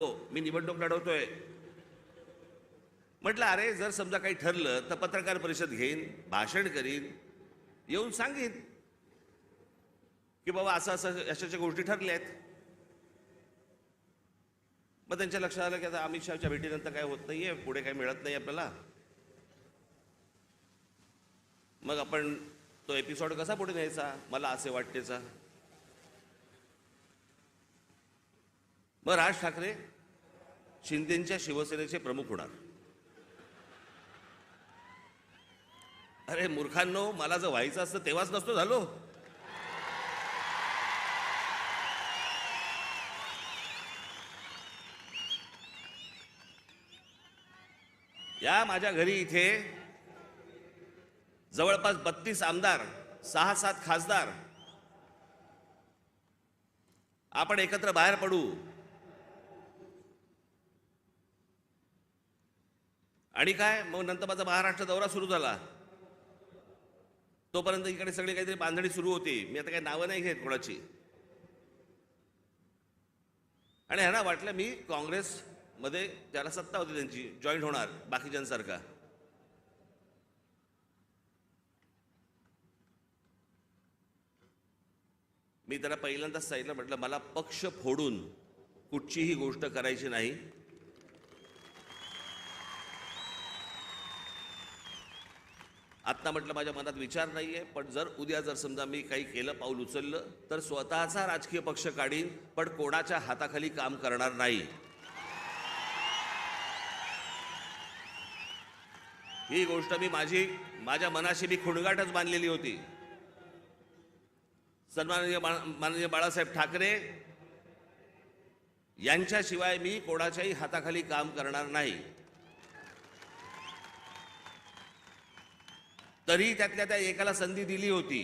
हो, मी निवडणूक लढवतोय. म्हटलं अरे जर समजा काही ठरलं तर पत्रकार परिषद घेईन, भाषण करीन, येऊन सांगेन की बाबा असं असं अशाच्या गोष्टी ठरल्या आहेत. मग त्यांच्या लक्षात आलं की आता अमित शहाच्या भेटीनंतर काय होत नाहीये, पुढे काही मिळत नाही आपल्याला. मग आपण तो एपिसोड कसा पुढे न्यायचा, मला असे वाटतेचा. मग राज ठाकरे शिंदेच्या शिवसेनेचे प्रमुख होणार. अरे मूर्खांनो, मला जर व्हायचं असतं तेव्हाच नसतो झालो. या माझ्या घरी इथे जवळपास 32 आमदार, 6-7 खासदार, आपण एकत्र बाहेर पडू आणि काय मग नंतर माझा महाराष्ट्र दौरा सुरू झाला. तोपर्यंत इकडे सगळी काहीतरी बांधणी सुरू होती. मी आता काही नावं नाही घेत कोणाची. आणि ह्यांना वाटलं मी काँग्रेसमध्ये ज्याला सत्ता होती त्यांची जॉईन होणार बाकीच्यांसारखा. मी त्याला पहिल्यांदाच सांगितलं, म्हटलं मला पक्ष फोडून कुठचीही गोष्ट करायची नाही. आत्ता म्हटलं माझ्या मनात विचार नाहीये, पण जर उद्या जर समजा मी काही केलं, पाऊल उचललं तर स्वतःचा राजकीय पक्ष काढीन, पण कोणाच्या हाताखाली काम करणार नाही. ही गोष्ट मी माझ्या मनाशी मी खुणगाटच बांधलेली होती. माननीय बाळासाहेब ठाकरे यांच्याशिवाय मी कोणाच्याही हाताखाली काम करणार नाही. तरी त्यातल्या त्या एकाला संधी दिली होती,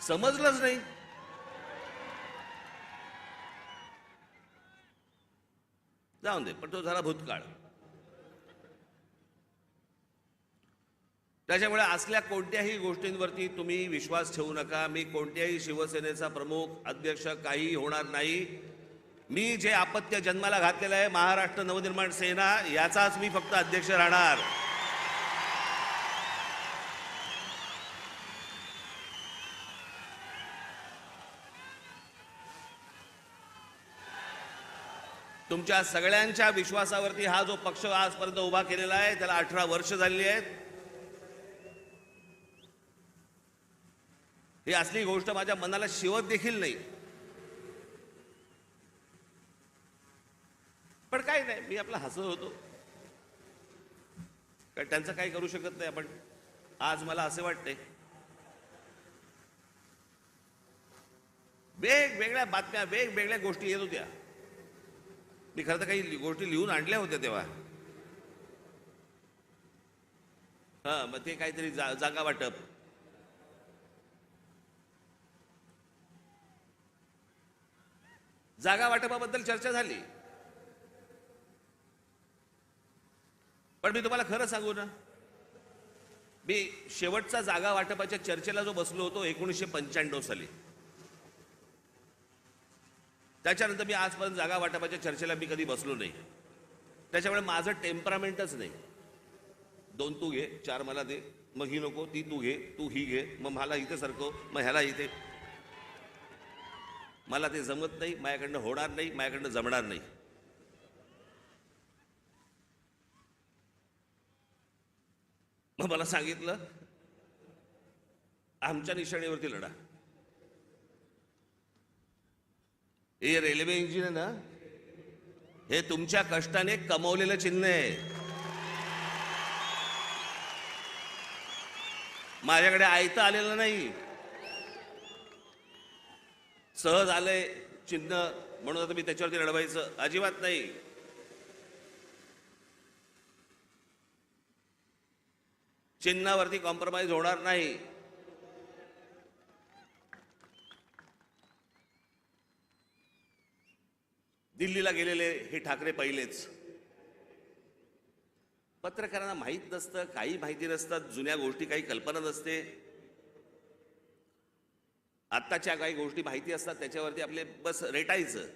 समजलंच नाही. जाऊन दे, पण तो झाला भूतकाळ. त्याच्यामुळे असल्या कोणत्याही गोष्टींवरती तुम्ही विश्वास ठेवू नका. मी कोणत्याही शिवसेनेचा प्रमुख, अध्यक्ष काही होणार नाही. मी जे अपत्य जन्माला घातलेलं आहे महाराष्ट्र नवनिर्माण सेना, याचाच मी फक्त अध्यक्ष राहणार. तुमच्या सगळ्यांच्या विश्वासावरती हा जो पक्ष आजपर्यंत उभा केलेला आहे, त्याला 18 वर्ष झालेली आहेत. ही असली गोष्ट माझ्या मनाला शिवत देखील नाही. पण काही नाही, मी आपला हसत होतो, कारण त्यांचं काही करू शकत नाही आपण. आज मला असे वाटते, वेगवेगळ्या बातम्या, वेगवेगळ्या गोष्टी येत होत्या. मी खरं तर काही गोष्टी लिहून आणल्या होत्या तेव्हा. मग ते काहीतरी जागा वाटप, जागा वाटपाबद्दल चर्चा झाली. पण मी तुम्हाला खरं सांगू ना, मी शेवटचा जागा वाटपाच्या चर्चेला जो बसलो होतो 1995 साली. त्याच्यानंतर मी आजपर्यंत जागा वाटपाच्या चर्चेला मी कधी बसलो नाही. त्याच्यामुळे माझं टेम्परामेंटच नाही. 2 तू घे, 4 मला दे, मग ही नको, ती तू घे, तू ही घे, मग मला इथे सरकव, मग ह्याला इथे. मला ते जमत नाही, माझ्याकडनं होणार नाही, माझ्याकडनं जमणार नाही. मग मला सांगितलं आमच्या निशाणीवरती लढा. हे रेल्वे इंजिन आहे ना, हे तुमच्या कष्टाने कमवलेलं चिन्ह आहे. माझ्याकडे आयतं आलेलं नाही, सहज आलंय चिन्ह म्हणून आता मी त्याच्यावरती लढवायचं अजिबात नाही. चिन्हावरती कॉम्प्रोमाइज होणार नाही. दिल्लीला गेलेले हे ठाकरे पहिलेच. पत्रकारांना माहीत नसतं, काही माहिती नसतात, जुन्या गोष्टी काही कल्पना नसते. आत्ताच्या काही गोष्टी माहिती असतात त्याच्यावरती आपले बस रेटायचं.